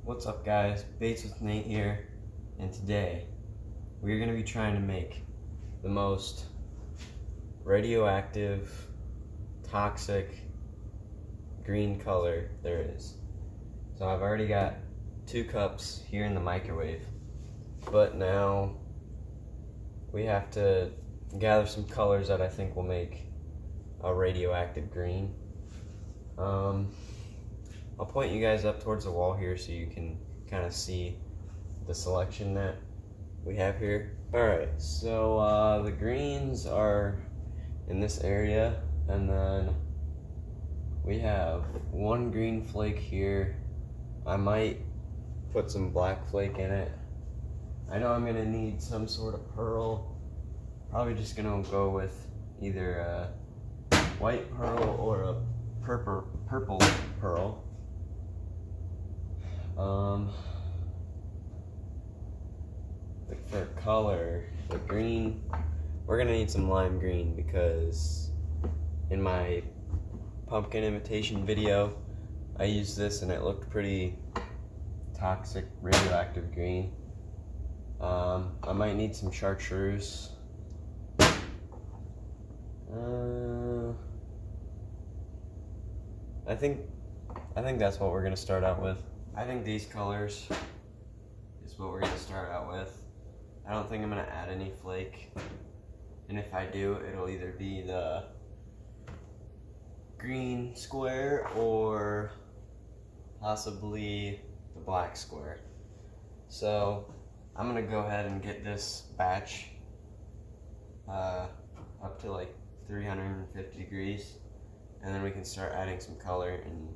What's up, guys? Bates with Nate here, and today we're going to be trying to make the most radioactive, toxic green color there is. So I've already got 2 cups here in the microwave, but now we have to gather some colors that I think will make a radioactive green. I'll point you guys up towards the wall here so you can kind of see the selection that we have here. Alright, so the greens are in this area, and then we have 1 green flake here. I might put some black flake in it. I know I'm gonna need some sort of pearl. Probably just gonna go with either a white pearl or a purple pearl. For color, the green, we're gonna need some lime green, because in my pumpkin imitation video I used this and it looked pretty toxic, radioactive green. I might need some chartreuse. I think that's what we're gonna start out with. I think these colors is what we're gonna start out with. I don't think I'm gonna add any flake, and if I do, it'll either be the green square or possibly the black square. So I'm gonna go ahead and get this batch up to like 350 degrees, and then we can start adding some color and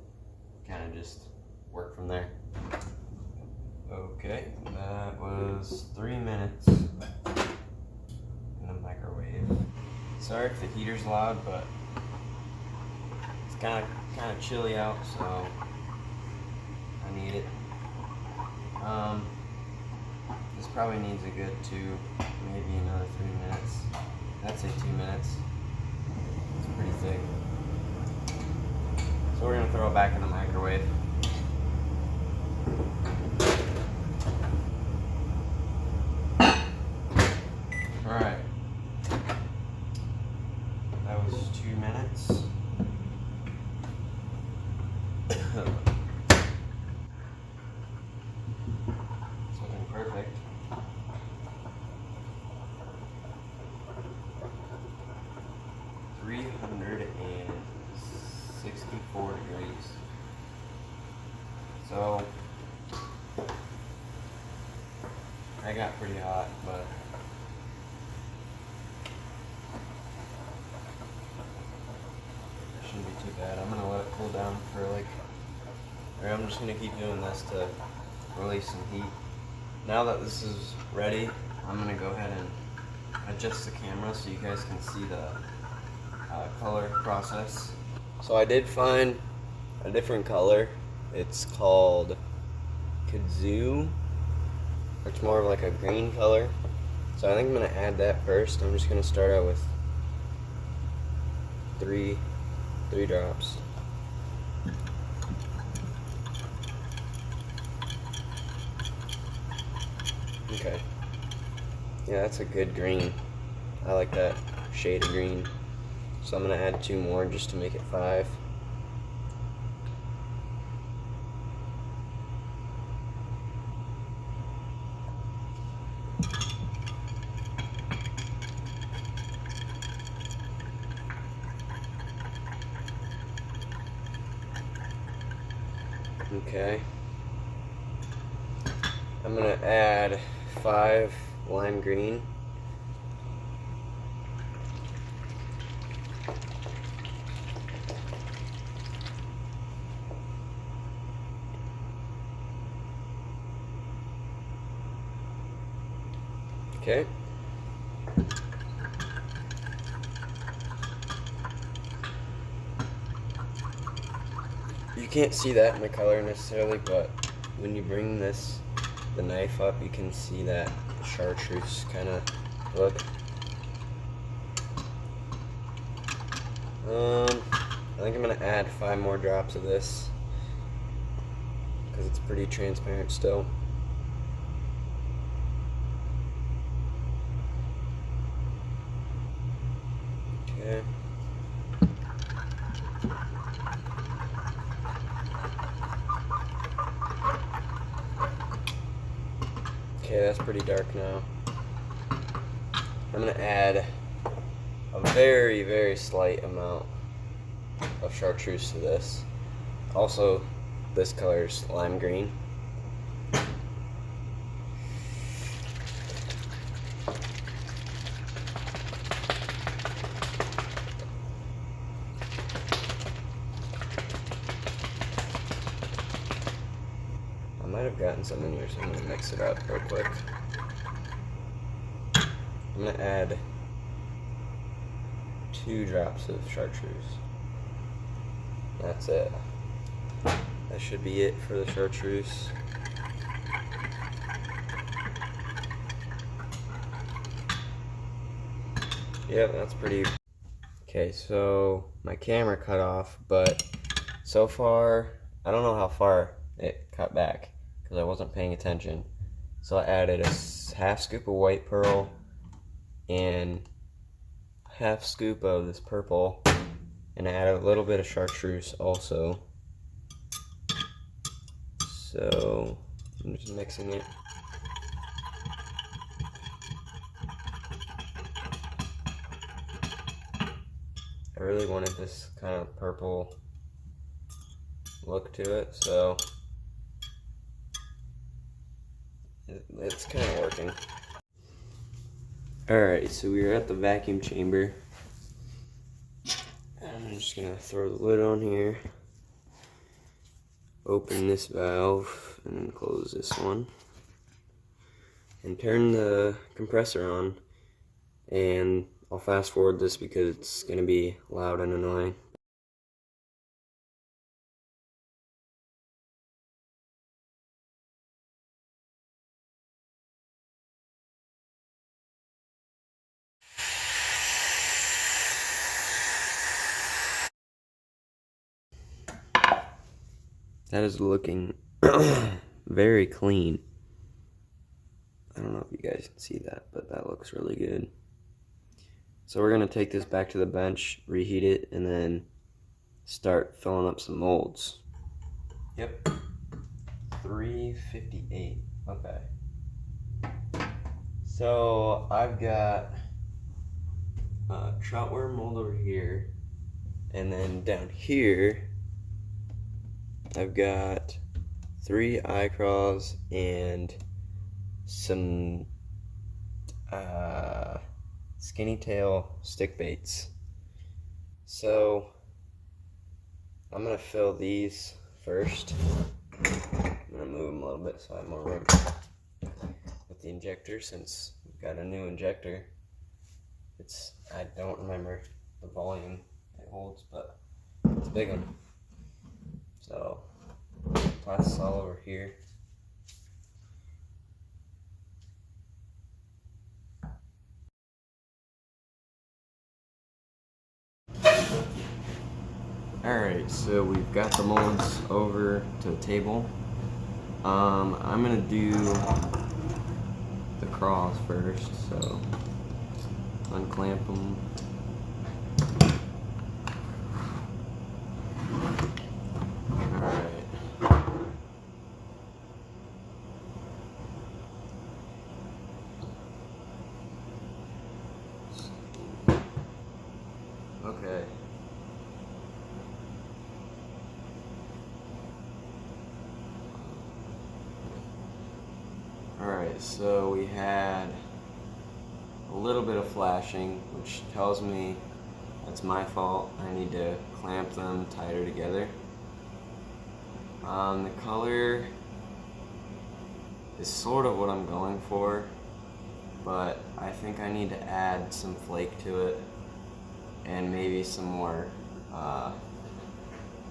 kind of just work from there. Okay, that was 3 minutes in the microwave. Sorry if the heater's loud, but it's kind of chilly out, so I need it. This probably needs a good 2, maybe another 3 minutes. I'd say 2 minutes. It's pretty thick. So we're gonna throw it back in the microwave. Alright. That was 2 minutes. It's looking perfect. .364 degrees. So I got pretty hot, but it shouldn't be too bad. I'm gonna let it cool down for I'm just gonna keep doing this to release some heat. Now that this is ready, I'm gonna go ahead and adjust the camera so you guys can see the color process. So I did find a different color. It's called kudzu. It's more of like a green color. So I think I'm gonna add that first. I'm just gonna start out with three drops. Okay. Yeah, that's a good green. I like that shade of green. So I'm gonna add 2 more just to make it 5. Okay. I'm gonna add 5 lime green. Okay. You can't see that in the color necessarily, but when you bring the knife up, you can see that chartreuse kind of look. I think I'm gonna add 5 more drops of this, because it's pretty transparent still. Okay. Okay, that's pretty dark now. I'm gonna add a very, very slight amount of chartreuse to this. Also, this color's lime green. I might have gotten some in here, so I'm gonna mix it up real quick. I'm gonna add 2 drops of chartreuse. That's it. That should be it for the chartreuse. Yep, that's pretty. Okay, so my camera cut off, but so far, I don't know how far it cut back because I wasn't paying attention. So I added a half scoop of white pearl and half scoop of this purple, and I added a little bit of chartreuse also. So I'm just mixing it. I really wanted this kind of purple look to it, so it's kind of working. Alright, so we're at the vacuum chamber. I'm just gonna throw the lid on here, open this valve, and then close this one, and turn the compressor on. And I'll fast forward this because it's gonna be loud and annoying. That is looking very clean. I don't know if you guys can see that, but that looks really good. So we're gonna take this back to the bench, reheat it, and then start filling up some molds. Yep. 358. Okay. So I've got a troutworm mold over here, and then down here I've got 3 eye crawls and some skinny tail stick baits. So I'm gonna fill these first. I'm gonna move them a little bit so I have more room with the injector, since we've got a new injector. I don't remember the volume it holds, but it's a big one. So pass this all over here. Alright, so we've got the molds over to the table. I'm gonna do the crawls first, so unclamp them. Alright. Okay. Alright, so we had a little bit of flashing, which tells me that's my fault. I need to clamp them tighter together. The color is sort of what I'm going for, but I think I need to add some flake to it and maybe some more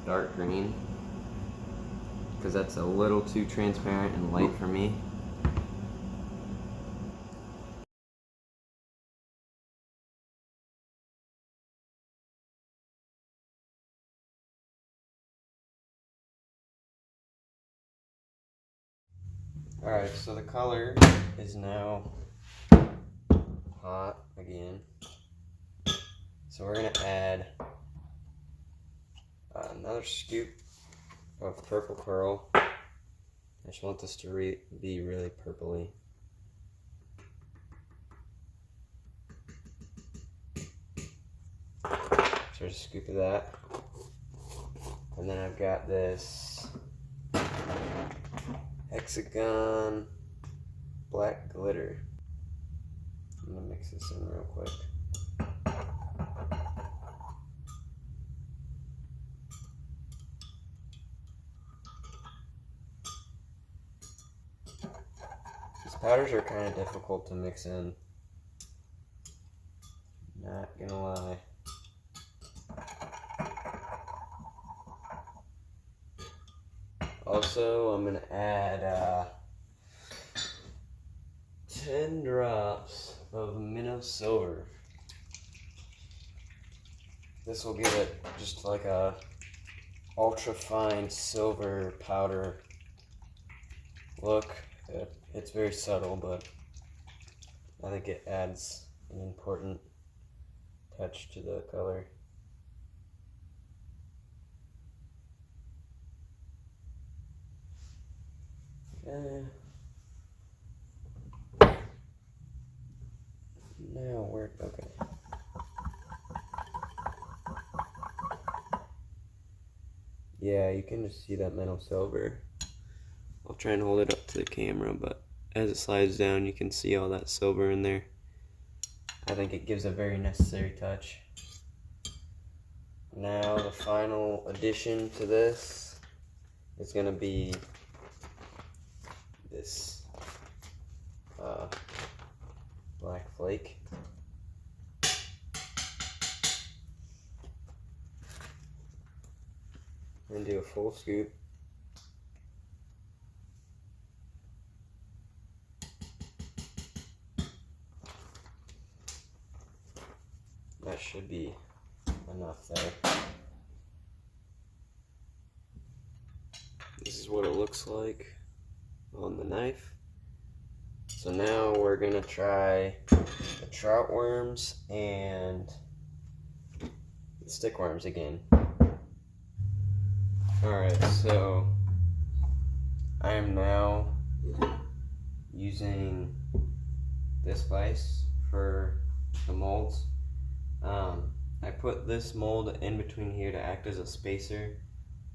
dark green, because that's a little too transparent and light for me. Alright, so the color is now hot again. So we're going to add another scoop of purple pearl. I just want this to be really purpley. So just a scoop of that. And then I've got this hexagon black glitter. I'm gonna mix this in real quick. These powders are kind of difficult to mix in. Not gonna lie. Also, I'm gonna add 10 drops of minnow silver. This will give it just like a ultra fine silver powder look. It's very subtle, but I think it adds an important touch to the color. Now we're okay. Yeah, you can just see that metal silver. I'll try and hold it up to the camera, but as it slides down, you can see all that silver in there. I think it gives a very necessary touch. Now the final addition to this is going to be this black flake. And do a full scoop. That should be enough there. This is what it looks like on the knife. So now we're gonna try the trout worms and the stick worms again. Alright, so I am now using this vise for the molds. I put this mold in between here to act as a spacer,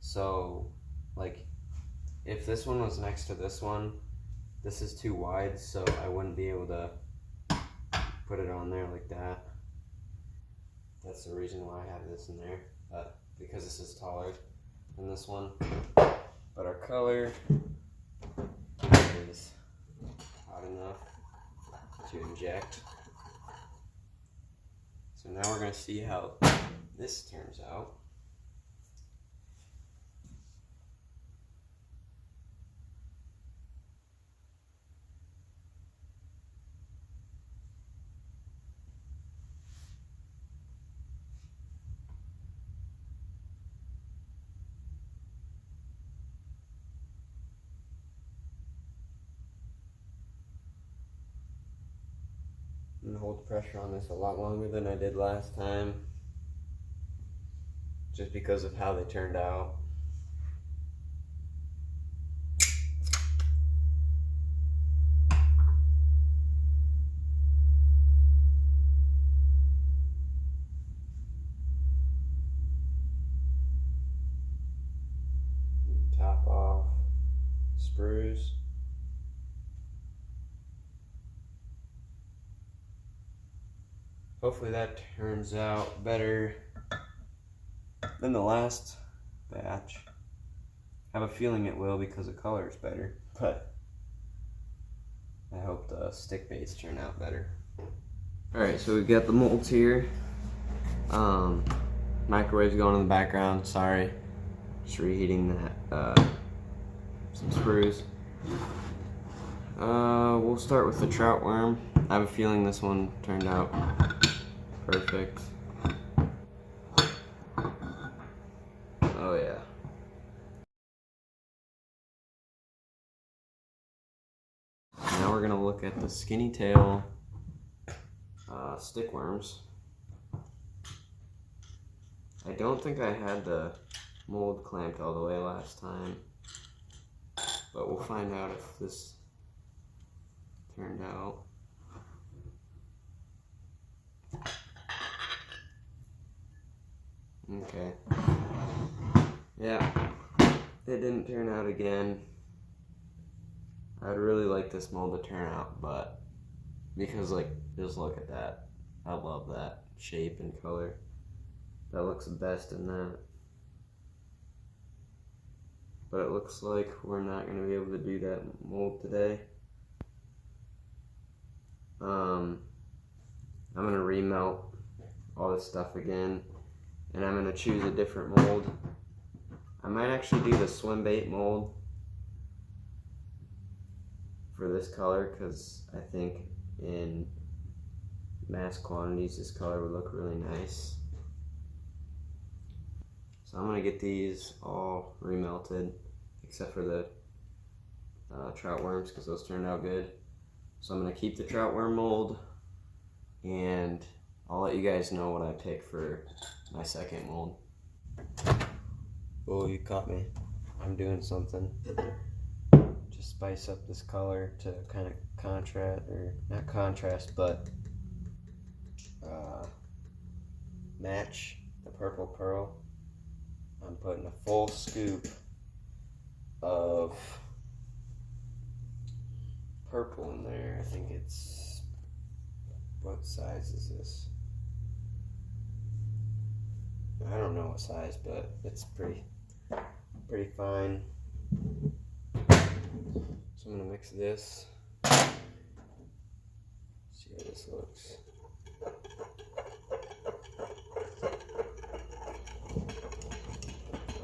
so like if this one was next to this one, this is too wide, so I wouldn't be able to put it on there like that. That's the reason why I have this in there, but because this is taller than this one. But our color is hot enough to inject. So now we're going to see how this turns out. I'm going to hold the pressure on this a lot longer than I did last time, just because of how they turned out. Top off sprues. Hopefully that turns out better than the last batch. I have a feeling it will because the color is better, but I hope the stick baits turn out better. Alright, so we've got the molds here. Microwave's going in the background, sorry. Just reheating that, some sprues. We'll start with the trout worm. I have a feeling this one turned out perfect. Oh yeah. we're gonna look at the skinny tail stickworms. I don't think I had the mold clamped all the way last time, but we'll find out if this turned out. Okay. Yeah, it didn't turn out again. I'd really like this mold to turn out, but because, like, just look at that. I love that shape and color. That looks best in that. But it looks like we're not going to be able to do that mold today. I'm going to remelt all this stuff again, and I'm going to choose a different mold. I might actually do the swim bait mold for this color, because I think in mass quantities this color would look really nice. So I'm going to get these all remelted, except for the trout worms, because those turned out good. So I'm going to keep the trout worm mold, and I'll let you guys know what I pick for my second mold. Oh, you caught me. I'm doing something. Just spice up this color to kind of contrast, or not contrast, but match the purple pearl. I'm putting a full scoop of purple in there. I think it's, what size is this? I don't know what size, but it's pretty fine. So I'm gonna mix this. See how this looks.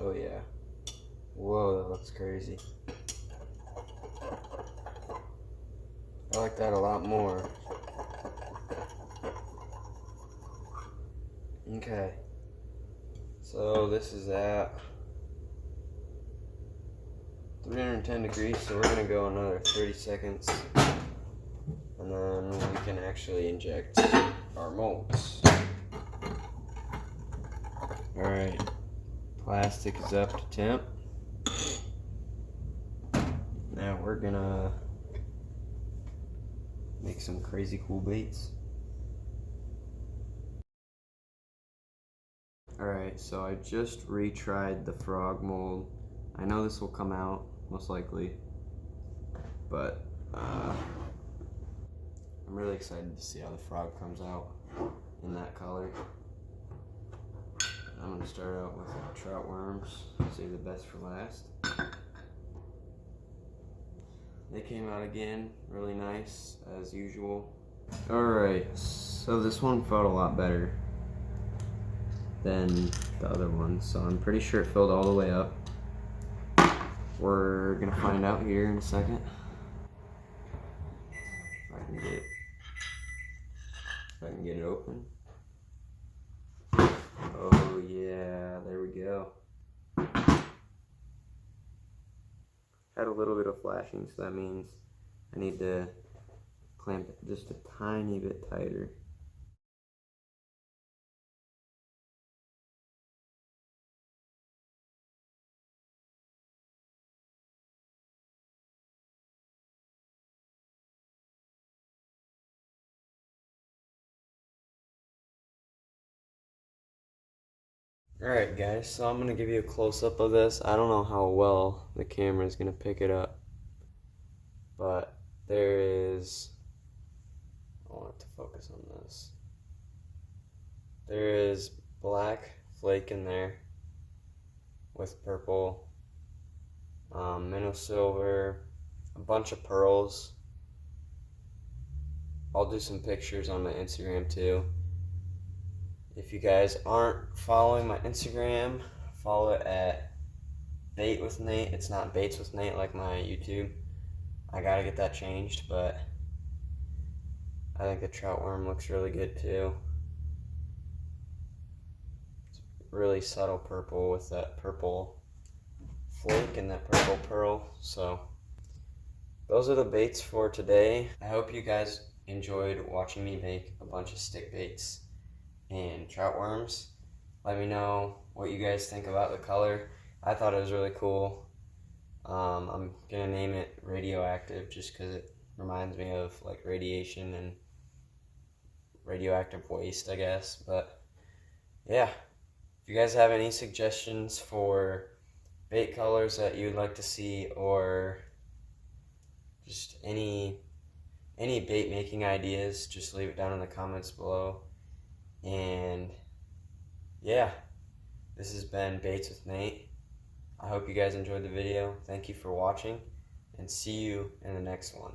Oh yeah. Whoa, that looks crazy. I like that a lot more. Okay. So this is at 310 degrees, so we're gonna go another 30 seconds, and then we can actually inject our molds. Alright, plastic is up to temp. Now we're gonna make some crazy cool baits. Alright, so I just retried the frog mold. I know this will come out, most likely, but I'm really excited to see how the frog comes out in that color. I'm going to start out with trout worms, save the best for last. They came out again, really nice, as usual. Alright, so this one felt a lot better than the other one, so I'm pretty sure it filled all the way up. We're gonna find out here in a second. If I can get it open. Oh yeah, there we go. Had a little bit of flashing, so that means I need to clamp it just a tiny bit tighter. Alright guys, so I'm going to give you a close-up of this. I don't know how well the camera is going to pick it up, but there is, I want it to focus on this. There is black flake in there with purple, minnow silver, a bunch of pearls. I'll do some pictures on my Instagram too. If you guys aren't following my Instagram, follow it at Bait with Nate. It's not Baits with Nate like my YouTube. I gotta get that changed, but I think the trout worm looks really good too. It's really subtle purple with that purple flake and that purple pearl. So those are the baits for today. I hope you guys enjoyed watching me make a bunch of stick baits and trout worms. Let me know what you guys think about the color. I thought it was really cool. I'm gonna name it Radioactive just because it reminds me of like radiation and radioactive waste, I guess. But yeah, if you guys have any suggestions for bait colors that you'd like to see, or just any bait making ideas, just leave it down in the comments below. And yeah, this has been Baits with Nate. I hope you guys enjoyed the video. Thank you for watching, and see you in the next one.